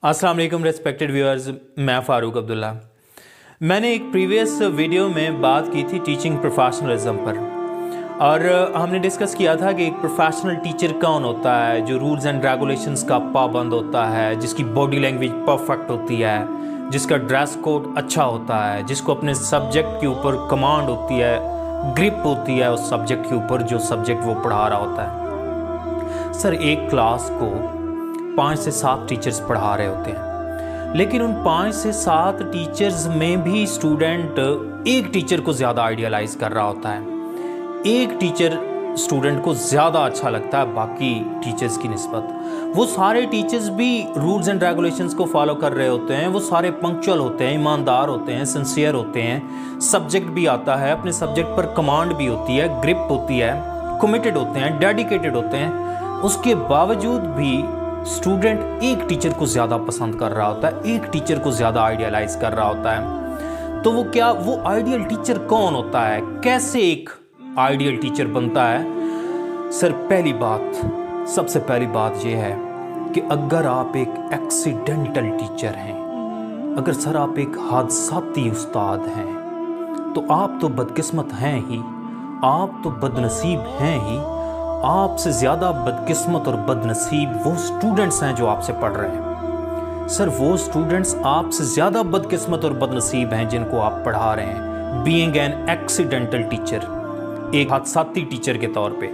अस्सलाम वालेकुम respected viewers, मैं फ़ारूक अब्दुल्ला। मैंने एक प्रीवियस वीडियो में बात की थी टीचिंग प्रोफेशनलिज्म पर, और हमने डिस्कस किया था कि एक प्रोफेशनल टीचर कौन होता है जो रूल्स एंड रेगुलेशंस का पाबंद होता है, जिसकी बॉडी लैंग्वेज परफेक्ट होती है, जिसका ड्रेस कोड अच्छा होता है, जिसको अपने सब्जेक्ट के ऊपर कमांड होती है, ग्रिप होती है उस सब्जेक्ट के ऊपर जो सब्जेक्ट वो पढ़ा रहा होता है। सर, एक क्लास को 5 से 7 टीचर्स पढ़ा रहे होते हैं, लेकिन उन 5 से 7 टीचर्स में भी स्टूडेंट एक टीचर को ज़्यादा आइडियलाइज कर रहा होता है। एक टीचर स्टूडेंट को ज़्यादा अच्छा लगता है बाकी टीचर्स की निस्बत। वो सारे टीचर्स भी रूल्स एंड रेगुलेशंस को फॉलो कर रहे होते हैं, वो सारे पंक्चुअल होते हैं, ईमानदार होते हैं, सिंसियर होते हैं, सब्जेक्ट भी आता है, अपने सब्जेक्ट पर कमांड भी होती है, ग्रिप होती है, कमिटेड होते हैं, डेडिकेटेड होते हैं। उसके बावजूद भी स्टूडेंट एक टीचर को ज़्यादा पसंद कर रहा होता है, एक टीचर को ज़्यादा आइडियलाइज कर रहा होता है। तो वो आइडियल टीचर कौन होता है? कैसे एक आइडियल टीचर बनता है? सर, सबसे पहली बात यह है कि अगर आप एक एक्सीडेंटल टीचर हैं, अगर सर आप एक हादसाती उस्ताद हैं, तो आप तो बदकिस्मत हैं ही, आप तो बदनसीब हैं ही। आपसे ज़्यादा बदकिस्मत और बदनसीब वो स्टूडेंट्स हैं जो आपसे पढ़ रहे हैं। सर, वो स्टूडेंट्स आपसे ज़्यादा बदकिस्मत और बदनसीब हैं जिनको आप पढ़ा रहे हैं, बीइंग एन एक्सीडेंटल टीचर, एक हादसाती टीचर के तौर पे।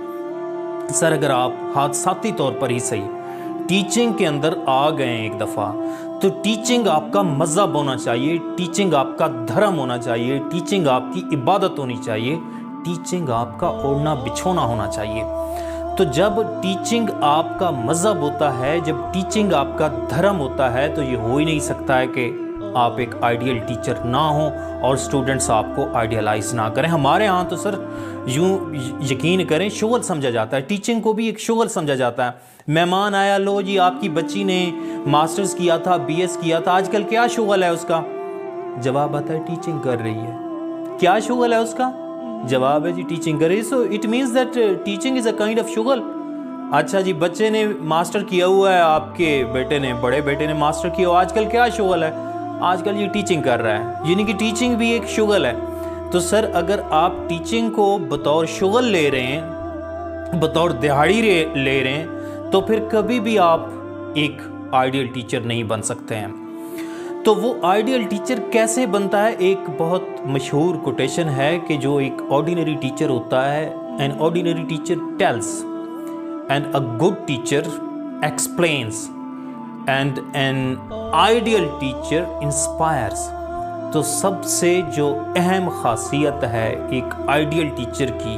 सर, अगर आप हादसाती तौर पर ही सही टीचिंग के अंदर आ गए एक दफ़ा, तो टीचिंग आपका मज़हब होना चाहिए, टीचिंग आपका धर्म होना चाहिए, टीचिंग आपकी इबादत होनी चाहिए, टीचिंग आपका ओढ़ना बिछोना होना चाहिए। तो जब टीचिंग आपका मज़हब होता है, जब टीचिंग आपका धर्म होता है, तो ये हो ही नहीं सकता है कि आप एक आइडियल टीचर ना हो और स्टूडेंट्स आपको आइडियलाइज ना करें। हमारे यहाँ तो सर यूँ यकीन करें शुगल समझा जाता है, टीचिंग को भी एक शुगल समझा जाता है। मेहमान आया, लो जी आपकी बच्ची ने मास्टर्स किया था, BS किया था, आजकल क्या शुगल है उसका? जवाब आता है टीचिंग कर रही है। क्या शुगल है उसका? जवाब है जी टीचिंग कर रही है। So it means that teaching is a kind of शुगल। अच्छा जी, बच्चे ने मास्टर किया हुआ है, आपके बेटे ने, बड़े बेटे ने मास्टर किया हुआ, आजकल क्या शुगल है? आजकल ये टीचिंग कर रहा है, यानी कि टीचिंग भी एक शुगल है। तो सर, अगर आप टीचिंग को बतौर शुगल ले रहे हैं, बतौर दिहाड़ी ले रहे हैं, तो फिर कभी भी आप एक आइडियल टीचर नहीं बन सकते हैं। तो वो आइडियल टीचर कैसे बनता है? एक बहुत मशहूर कोटेशन है कि जो एक ऑर्डिनरी टीचर होता है, an ordinary teacher tales and a good teacher explains and an ideal teacher inspires. तो सबसे जो अहम खासियत है एक आइडियल टीचर की,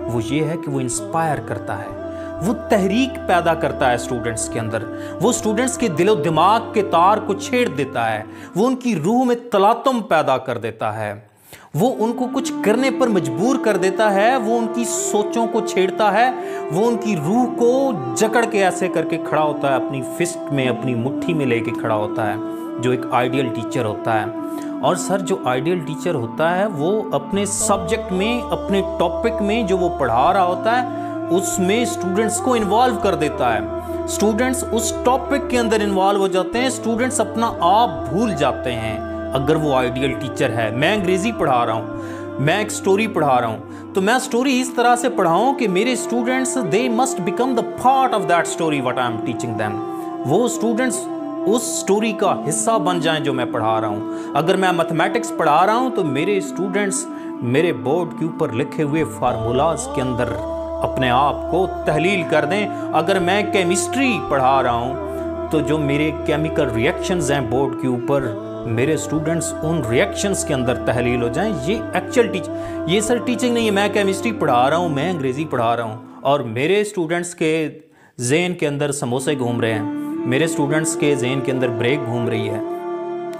वो ये है कि वो इंस्पायर करता है, वो तहरीक पैदा करता है स्टूडेंट्स के अंदर, वो स्टूडेंट्स के दिलो दिमाग के तार को छेड़ देता है, वो उनकी रूह में तलातम पैदा कर देता है, वो उनको कुछ करने पर मजबूर कर देता है, वो उनकी सोचों को छेड़ता है, वो उनकी रूह को जकड़ के ऐसे करके खड़ा होता है, अपनी फिस्ट में, अपनी मुट्ठी में लेके खड़ा होता है, जो एक आइडियल टीचर होता है। और सर, जो आइडियल टीचर होता है वो अपने सब्जेक्ट में, अपने टॉपिक में जो वो पढ़ा रहा होता है उसमें स्टूडेंट्स को इन्वॉल्व कर देता है। स्टूडेंट्स उस टॉपिक के अंदर इन्वॉल्व हो जाते हैं, स्टूडेंट्स अपना आप भूल जाते हैं अगर वो आइडियल टीचर है। मैं अंग्रेज़ी पढ़ा रहा हूँ, मैं एक स्टोरी पढ़ा रहा हूँ, तो मैं स्टोरी इस तरह से पढ़ाऊँ कि मेरे students they must become the part of that story what I am teaching them. वो स्टूडेंट्स उस स्टोरी का हिस्सा बन जाएं जो मैं पढ़ा रहा हूँ। अगर मैं मैथमेटिक्स पढ़ा रहा हूँ तो मेरे स्टूडेंट्स मेरे बोर्ड के ऊपर लिखे हुए फार्मूलाज के अंदर अपने आप को तहलील कर दें। अगर मैं केमिस्ट्री पढ़ा रहा हूँ तो जो मेरे केमिकल रिएक्शंस हैं बोर्ड के ऊपर, मेरे स्टूडेंट्स उन रिएक्शंस के अंदर तहलील हो जाएं। ये एक्चुअल ये सर टीचिंग नहीं है। मैं केमिस्ट्री पढ़ा रहा हूँ, मैं अंग्रेज़ी पढ़ा रहा हूँ और मेरे स्टूडेंट्स के जहन के अंदर समोसे घूम रहे हैं, मेरे स्टूडेंट्स के जहन के अंदर ब्रेक घूम रही है,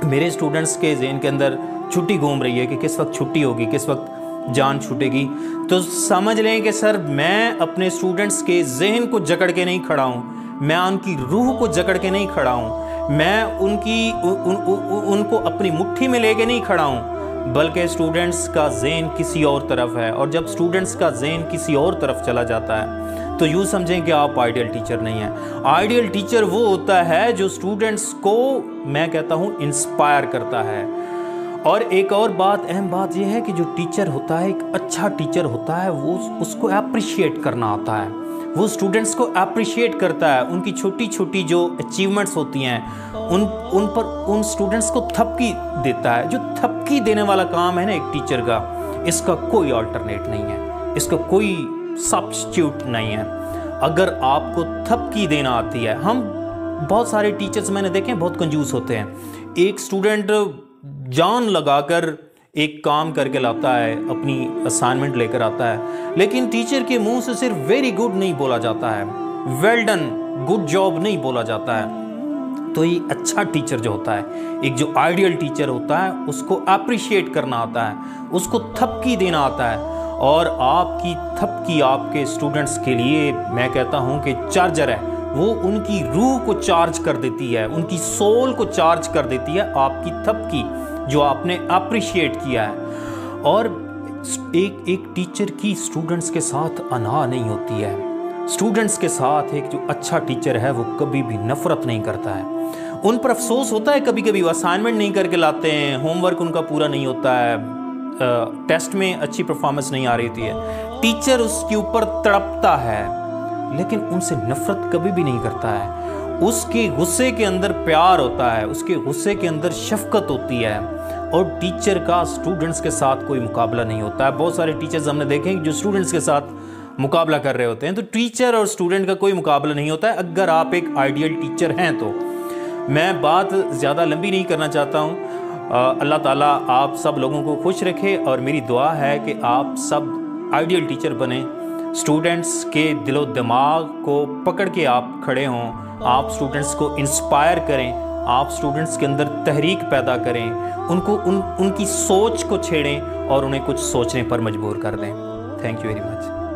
मेरे स्टूडेंट्स के जहन के अंदर छुट्टी घूम रही है कि किस वक्त छुट्टी होगी, किस वक्त जान छूटेगी। तो समझ लें कि सर मैं अपने स्टूडेंट्स के जहन को जकड़ के नहीं खड़ा हूँ, मैं उनकी रूह को जकड़ के नहीं खड़ा हूँ, मैं उनको अपनी मुट्ठी में लेके नहीं खड़ा हूँ, बल्कि स्टूडेंट्स का जहन किसी और तरफ है। और जब स्टूडेंट्स का जहन किसी और तरफ चला जाता है तो यूँ समझें कि आप आइडियल टीचर नहीं हैं। आइडियल टीचर वो होता है जो स्टूडेंट्स को, मैं कहता हूँ, इंस्पायर करता है। और एक और बात, अहम बात यह है कि जो टीचर होता है, एक अच्छा टीचर होता है, वो उसको अप्रिशिएट करना आता है, वो स्टूडेंट्स को अप्रिशिएट करता है, उनकी छोटी छोटी जो अचीवमेंट्स होती हैं उन पर उन स्टूडेंट्स को थपकी देता है। जो थपकी देने वाला काम है ना एक टीचर का, इसका कोई अल्टरनेट नहीं है, इसका कोई सब्स्टिट्यूट नहीं है। अगर आपको थपकी देना आती है, हम बहुत सारे टीचर्स मैंने देखे हैं बहुत कंजूस होते हैं। एक स्टूडेंट जान लगाकर एक काम करके लाता है, अपनी असाइनमेंट लेकर आता है, लेकिन टीचर के मुंह से सिर्फ वेरी गुड नहीं बोला जाता है, वेल डन, गुड जॉब नहीं बोला जाता है। तो ये अच्छा टीचर जो होता है, एक जो आइडियल टीचर होता है, उसको अप्रिशिएट करना आता है, उसको थपकी देना आता है। और आपकी थपकी आपके स्टूडेंट्स के लिए, मैं कहता हूँ कि चार्जर है, वो उनकी रूह को चार्ज कर देती है, उनकी सोल को चार्ज कर देती है आपकी थपकी जो आपने अप्रिशिएट किया है। और एक टीचर की स्टूडेंट्स के साथ अनाह नहीं होती है। स्टूडेंट्स के साथ एक जो अच्छा टीचर है वो कभी भी नफरत नहीं करता है। उन पर अफसोस होता है कभी कभी, वो असाइनमेंट नहीं करके लाते हैं, होमवर्क उनका पूरा नहीं होता है, टेस्ट में अच्छी परफॉर्मेंस नहीं आ रही होती है, टीचर उसके ऊपर तड़पता है, लेकिन उनसे नफरत कभी भी नहीं करता है। उसके गुस्से के अंदर प्यार होता है, उसके गुस्से के अंदर शफकत होती है। और टीचर का स्टूडेंट्स के साथ कोई मुकाबला नहीं होता है। बहुत सारे टीचर्स हमने देखे हैं जो स्टूडेंट्स के साथ मुकाबला कर रहे होते हैं। तो टीचर और स्टूडेंट का कोई मुकाबला नहीं होता है अगर आप एक आइडियल टीचर हैं तो। मैं बात ज़्यादा लंबी नहीं करना चाहता हूँ। अल्लाह ताला आप सब लोगों को खुश रखे और मेरी दुआ है कि आप सब आइडियल टीचर बने, स्टूडेंट्स के दिलो दिमाग को पकड़ के आप खड़े हों, आप स्टूडेंट्स को इंस्पायर करें, आप स्टूडेंट्स के अंदर तहरीक पैदा करें, उनको उनकी सोच को छेड़ें और उन्हें कुछ सोचने पर मजबूर कर दें। Thank you very much.